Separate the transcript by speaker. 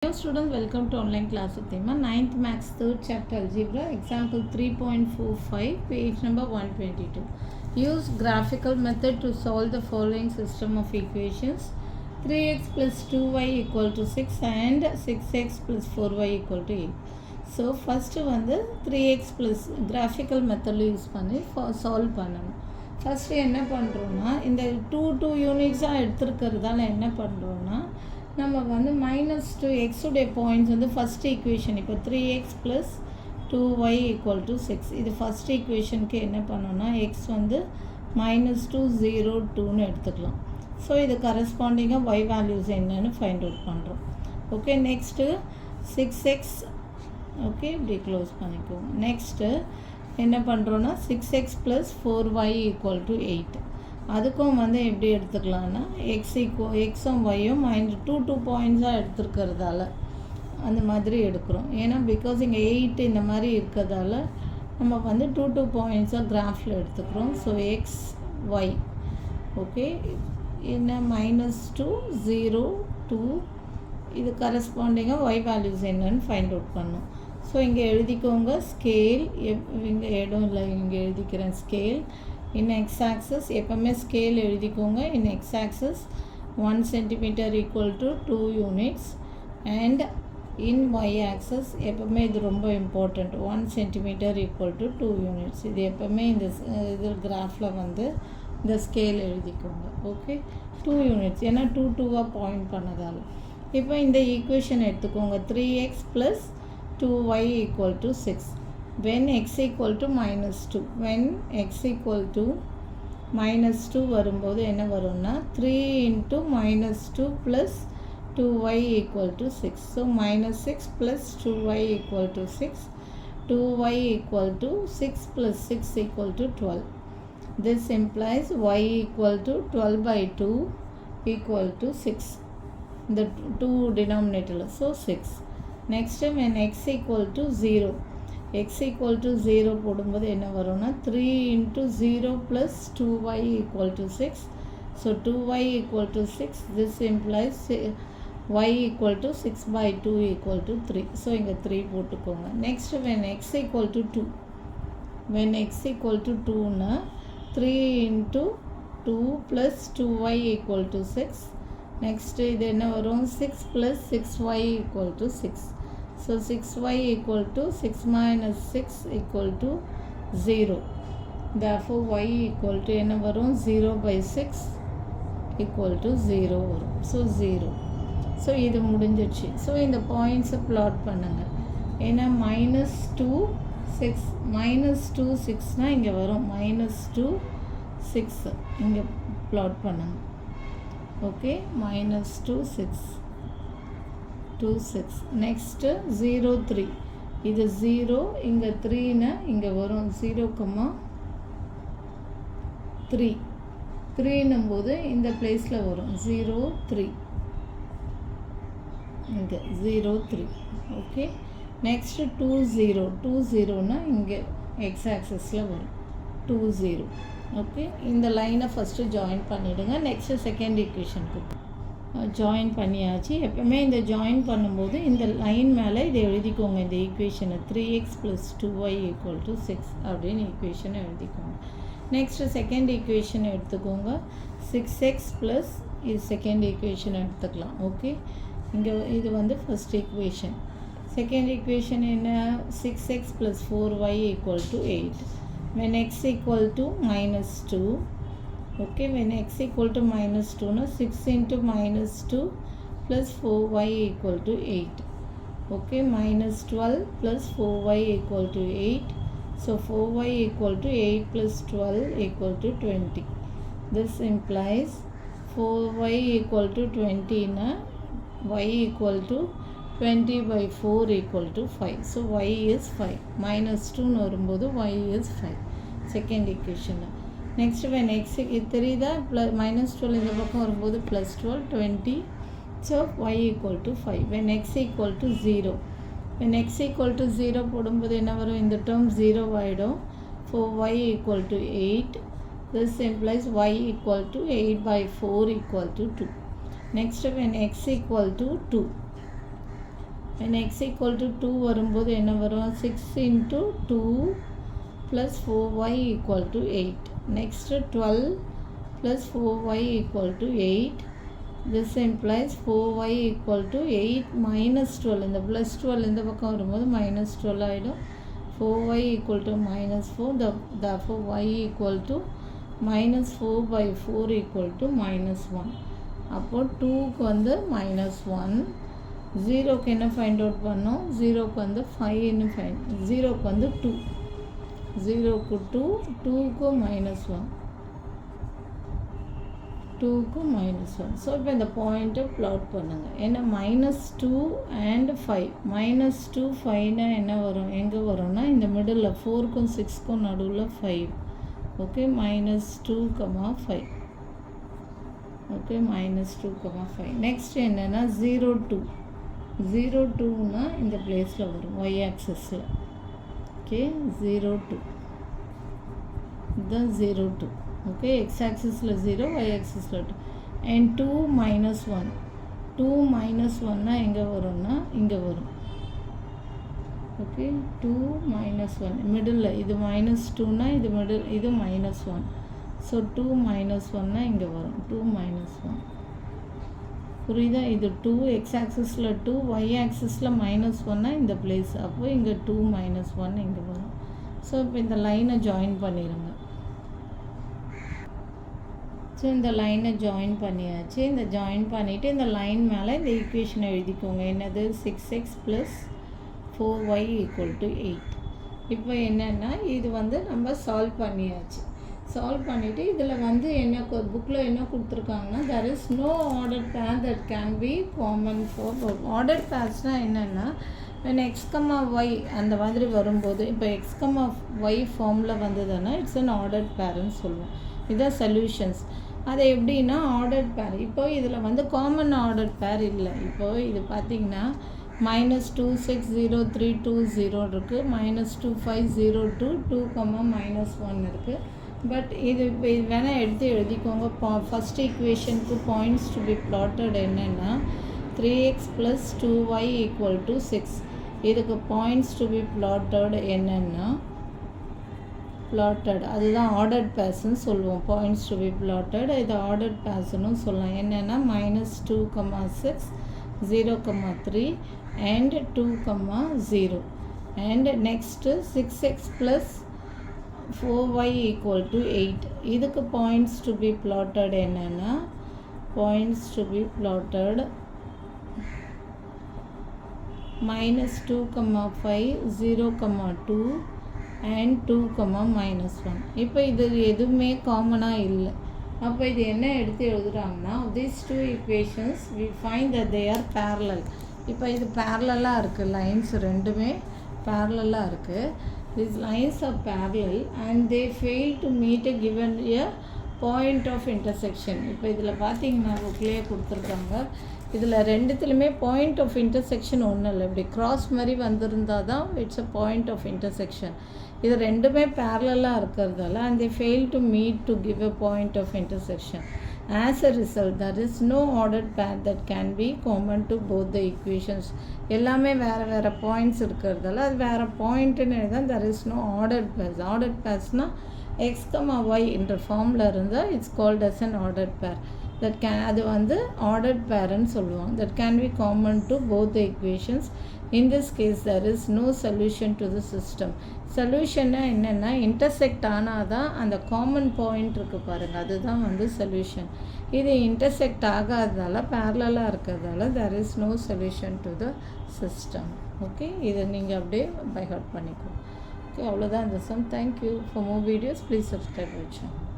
Speaker 1: Hello students, welcome to online class with Thema. 9th Maths 3rd chapter Algebra, example 3.45, page number 122. Use graphical method to solve the following system of equations. 3x plus 2y equal to 6 and 6x plus 4y equal to 8. So first வந்து 3x plus graphical method use பண்ணி solve பண்ணணும். First என்ன பண்ணுறோன்னா இந்த 2 யூனிட்ஸாக எடுத்துருக்கிறதால என்ன பண்ணுறோன்னா நம்ம வந்து -2 x உடைய பாயிண்ட்ஸ் வந்து ஃபஸ்ட் ஈக்குவேஷன் இப்போ 3x plus 2y equal to 6 இது ஃபஸ்ட் ஈக்குவேஷனுக்கு என்ன பண்ணோன்னா எக்ஸ் வந்து -2 0 2ன்னு எடுத்துக்கலாம். ஸோ இது கரஸ்பாண்டிங்காக y வேல்யூஸ் என்னன்னு ஃபைண்ட் அவுட் பண்ணுறோம். ஓகே, நெக்ஸ்ட்டு 6x ஓகே இப்படி க்ளோஸ் பண்ணிக்குவோம். நெக்ஸ்ட்டு என்ன பண்ணுறோன்னா 6x plus 4y equal to 8 அதுக்கும் வந்து எப்படி எடுத்துக்கலான்னா எக்ஸும் ஒய்யும் -2 பாயிண்ட்ஸாக எடுத்துருக்கிறதால அந்த மாதிரி எடுக்கிறோம். ஏன்னா பிகாஸ் இங்கே 8 இந்த மாதிரி இருக்கிறதால நம்ம வந்து 2 பாயிண்ட்ஸாக கிராஃபில் எடுத்துக்கிறோம். ஸோ எக்ஸ் ஒய் ஓகே என்ன -2 0 2 இது கரஸ்பாண்டிங்காக ஒய் வேல்யூஸ் என்னன்னு ஃபைண்ட் அவுட் பண்ணோம். ஸோ இங்கே எழுதிக்கோங்க ஸ்கேல், இங்கே இடம் இல்லை, இங்கே எழுதிக்கிறேன் ஸ்கேல். In x-axis எப்பவுமே ஸ்கேல் எழுதிக்கோங்க. in x-axis 1 cm equal to 2 units and in y-axis எப்பவுமே இது ரொம்ப important 1 cm equal to 2 units. இது எப்பவுமே இந்த இது கிராஃபில் வந்து இந்த ஸ்கேல் எழுதிக்கோங்க. ஓகே, 2 units ஏன்னா 2 பாயிண்ட் பண்ணதால். இப்போ இந்த ஈக்குவேஷன் எடுத்துக்கோங்க 3x plus 2y equal to 6. when x equal to -2 when x equal to -2 வரும்போது என்ன வரும்னா 3 into -2 plus 2y equal to 6. so -6 plus 2y equal to 6, 2y equal to 6 plus 6 equal to 12. this implies y equal to 12 by 2 equal to 6, the 2 denominator, so 6. next when x equal to 0, x equal to 0 போடும்போது என்ன வரும்னா 3 into 0 plus 2y equal to 6. so 2y equal to 6, this implies y equal to 6 by 2 equal to 3. so இங்கே 3 போட்டுக்கோங்க. next when x equal to 2, when x equal to 2 னா 3 into 2 plus 2y equal to 6. next இது என்ன வரும் 6 plus 6y equal to 6. so 6y equal to 6 minus 6 equal to 0. therefore y equal to என்ன வரும் 0 by 6 equal to 0 வரும். so 0. so இது முடிஞ்சிடுச்சு. so இந்த பாயிண்ட்ஸை பிளாட் பண்ணுங்க. ஏன்னா -2 6 -2 6னால் இங்கே வரும் -2 6 இங்கே பிளாட் பண்ணுங்க. ஓகே, -2 6 2 6. next 0 3, இது 0 இங்கே 3னா இங்கே வரும் 0, 3 3ன்னும் போது இந்த பிளேஸில் வரும் 0 3 இங்கே 0 3. ஓகே, நெக்ஸ்ட் 2 0 2 0னா இங்கே எக்ஸ் ஆக்சஸில் வரும் 2 0. ஓகே, இந்த லைனை ஃபஸ்ட்டு ஜாயின் பண்ணிவிடுங்க. நெக்ஸ்ட்டு செகண்ட் ஈக்குவேஷனுக்கு ஜாயின் பண்ணியாச்சு. எப்பவுமே இந்த ஜாயின் பண்ணும்போது இந்த லைன் மேலே இதை எழுதிக்கோங்க. இந்த ஈக்குவேஷனை 3x plus 2y equal to 6 அப்படின்னு ஈக்குவேஷனை எழுதிக்கோங்க. நெக்ஸ்ட்டு செகண்ட் ஈக்குவேஷனை எடுத்துக்கோங்க 6x ப்ளஸ் இது செகண்ட் ஈக்குவேஷனை எடுத்துக்கலாம். ஓகே, இங்கே இது வந்து ஃபஸ்ட் ஈக்குவேஷன். செகண்ட் ஈக்குவேஷன் என்ன 6x plus 4y equal to 8. when x equal to -2, okay, when x equal to -2 na 6 into -2 plus 4y equal to 8. okay, -12 plus 4y equal to 8. so 4y equal to 8 plus 12 equal to 20. this implies 4y equal to 20 na y equal to 20 by 4 equal to 5. so y is 5. -2 னு வரும்போது y is 5. second equation. next when x இது தெரியுதா -12 இந்த பக்கம் வரும்போது +12 20. so y equal to 5. when x equal to 0, when x equal to 0 போடும்போது என்ன வரும் இந்த term 0 ஆகிடும். for y equal to 8, this implies y equal to 8 by 4 equal to 2. next when x equal to 2, when x equal to 2 வரும்போது என்ன வரும் 6 into 2 plus 4y equal to 8. Next 12 plus 4y equal to 8. This implies 4y equal to 8 minus 12. இந்த plus 12 இந்த பக்கம் வரும்போது minus 12 ஆயிடும். 4y equal to minus 4. Therefore y equal to minus 4 by 4 equal to minus 1. அப்போ 2க்கு வந்து minus 1. 0க்கு என்ன ஃபைண்ட் அவுட் பண்ணோம்? 0க்கு வந்து 5 ஃபைண்ட், 0க்கு வந்து 2, 0க்கு 2, 2க்கு minus 1, 2க்கு minus 1. ஸோ இப்போ இந்த பாயிண்ட்டை ப்ளாட் பண்ணுங்கள். ஏன்னா -2 and 5, -2 5னா என்ன வரும்? எங்கே வரும்னா இந்த மிடில் 4க்கும் 6க்கும் நடுவில் 5. ஓகே, -2, 5. ஓகே, -2, 5. நெக்ஸ்ட் என்னென்னா 0 2. 0 2னா இந்த பிளேஸில் வரும் y ஆக்சஸில். ஓகே, 0 2 இதுதான் 0 2. Okay, x ஆக்சஸில் 0, y ஆக்சஸில் 2. And 2 minus 1. 2 minus 1னா எங்கே வரும்னா இங்கே வரும். ஓகே, 2 minus 1 மிடில், இது -2னா இது மிடில், இது -1. ஸோ 2 minus 1னா இங்கே வரும். 2 minus 1 புரியுதா? இது 2 x ஆக்சஸில் 2, y ஆக்சஸில் -1னா இந்த பிளேஸ். அப்போ இங்கே 2 minus 1 இங்கே வரும். ஸோ இப்போ இந்த லைனை ஜாயின் பண்ணிடுங்க. ஸோ இந்த லைனை ஜாயின் பண்ணியாச்சு. இந்த ஜாயின் பண்ணிவிட்டு இந்த லைன் மேலே இந்த ஈக்குவேஷனை எழுதிக்கோங்க. என்னது? 6x + 4y = 8. இப்போ என்னென்னா இது வந்து நம்ம சால்வ் பண்ணியாச்சு. சால்வ் பண்ணிவிட்டு இதில் வந்து என்ன புக்கில் என்ன கொடுத்துருக்காங்கன்னா, there is no ordered pair that can be common for both. ordered pairsனால் என்னென்னா, when x, y அந்த மாதிரி வரும்போது, இப்போ x, y ஃபார்மில் வந்ததுன்னா இட்ஸ் an ordered pairன்னு சொல்லுவோம். இதுதான் சொல்யூஷன்ஸ். அது எப்படின்னா ஆர்டர்ட் பேர். இப்போ இதில் வந்து காமன் ஆர்டர்ட் பேர் இல்லை. இப்போது இது பார்த்திங்கன்னா -2 6 0 3 2 0 இருக்குது, -2 5 0 2 2, -1 இருக்குது. பட் இது இப்போ இது வேணால் எடுத்து எழுதிக்கோங்க. ஃபஸ்ட் ஈக்குவேஷனுக்கு பாயிண்ட்ஸ் டு பி பிளாட்டட் என்னென்னா 3x + 2y = 6. இதுக்கு பாயிண்ட்ஸ் டு பி பிளாட்டட் என்னென்னா பிளாட்டட், அதுதான் ஆர்டர்ட் பேர்ஸ்ன்னு சொல்லுவோம். பாயிண்ட்ஸ் டு பி பிளாட்டட், இது ஆர்டர்ட் பேர்ஸ்ன்னு சொல்லலாம். என்னென்னா -2, 6 0, 3 and 2, 0. and next 6x + 4y = 8. இதுக்கு பாயிண்ட்ஸ் டு பி பிளாட்டட் என்னென்னா points to be blotted -2, 5 0, 2 and 2, -1. இப்போ இது எதுவுமே காமனாக இல்லை. அப்போ இது என்ன எடுத்து எழுதுகிறாங்கன்னா, these two equations we find that they are parallel. இப்போ இது பேரலாக இருக்குது, லைன்ஸ் ரெண்டுமே பேரலாக இருக்குது. these lines are parallel and they fail to meet a given a point of intersection. இப்போ இதில் பார்த்தீங்கன்னா புக்லேயே கொடுத்துருக்காங்க. இதில் ரெண்டுத்துலையுமே பாயிண்ட் ஆஃப் இன்டர்செக்ஷன் ஒன்றும் இல்லை. இப்படி கிராஸ் மாதிரி வந்திருந்தால் தான் it's a point of intersection. இது ரெண்டுமே பேரலாக இருக்கிறதால and they fail to meet to give a point of intersection. As a result, there is no ordered pair that can be common to both the equations. எல்லாமே வேறு வேறு points இருக்கிறதால அது வேறு பாயிண்ட்டுன்னு தான் there is no ordered pairs. ordered pairsனால் x, y என்ற ஃபார்மில் இருந்தால் it's called as an ordered pair. that can அது வந்து ordered pairன்னு சொல்லுவாங்க. that can be common to both the equations. in this case there is no solution to the system. சொல்யூஷன்னா என்னென்னா intersect ஆனால் தான் அந்த காமன் பாயிண்ட் இருக்குது பாருங்கள், அதுதான் வந்து சொல்யூஷன். இது இன்டர்செக்ட் ஆகாததால் பேரலாக இருக்கிறதால there is no solution to the system. Okay, இதை நீங்கள் அப்படியே பை ஹார்ட் பண்ணிக்கோ. ஓகே, அவ்வளோதான் இந்த sum. Thank you. For more videos please subscribe my channel.